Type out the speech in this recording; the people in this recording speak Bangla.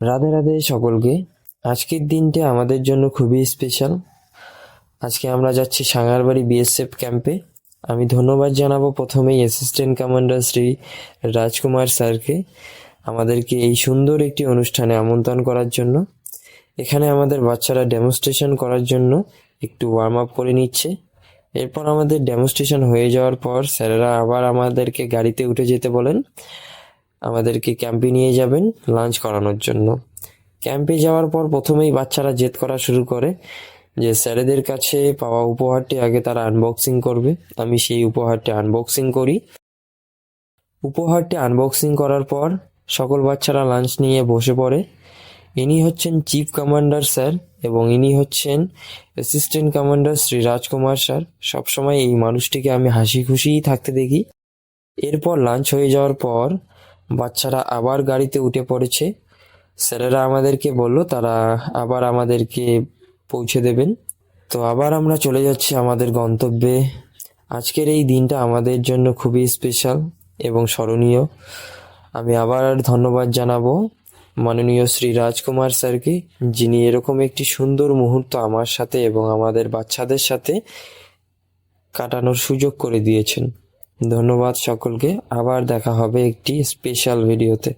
রাধে রাধে সকলকে। আজকের দিনটা আমাদের জন্য খুবই স্পেশাল। আজকে আমরা যাচ্ছি সাঙ্গারবাড়ি বিএসএফ ক্যাম্পে। আমি ধন্যবাদ জানাবো প্রথমেই অ্যাসিস্ট্যান্ট কমান্ডার শ্রী রাজকুমার স্যারকে আমাদেরকে এই সুন্দর একটি অনুষ্ঠানে আমন্ত্রণ করার জন্য। এখানে আমাদের বাচ্চারা ডেমনস্ট্রেশন করার জন্য একটু ওয়ার্ম আপ করে নিচ্ছে। এরপর আমাদের ডেমনস্ট্রেশন হয়ে যাওয়ার পর স্যারেরা আবার আমাদেরকে গাড়িতে উঠে যেতে বলেন, আমাদেরকে ক্যাম্পে নিয়ে যাবেন লাঞ্চ করানোর জন্য। ক্যাম্পে যাওয়ার পর প্রথমেই বাচ্চারা জেদ করা শুরু করে যে স্যারেদের কাছে পাওয়া উপহারটি আগে তারা আনবক্সিং করবে। আমি সেই উপহারটি আনবক্সিং করি। উপহারটি আনবক্সিং করার পর সকল বাচ্চারা লাঞ্চ নিয়ে বসে পড়ে। ইনি হচ্ছেন চিফ কমান্ডার স্যার এবং ইনি হচ্ছেন অ্যাসিস্ট্যান্ট কমান্ডার শ্রী রাজকুমার স্যার। সবসময় এই মানুষটিকে আমি হাসি খুশিই থাকতে দেখি। এরপর লাঞ্চ হয়ে যাওয়ার পর বাচ্চারা আবার গাড়িতে উঠে পড়েছে। স্যারেরা আমাদেরকে বলল তারা আবার আমাদেরকে পৌঁছে দেবেন। তো আবার আমরা চলে যাচ্ছি আমাদের গন্তব্যে। আজকের এই দিনটা আমাদের জন্য খুবই স্পেশাল এবং স্মরণীয়। আমি আবার ধন্যবাদ জানাবো মাননীয় শ্রী রাজকুমার স্যারকে, যিনি এরকম একটি সুন্দর মুহূর্ত আমার সাথে এবং আমাদের বাচ্চাদের সাথে কাটানোর সুযোগ করে দিয়েছেন। ধন্যবাদ সকলকে। আবার দেখা হবে একটি স্পেশাল ভিডিওতে।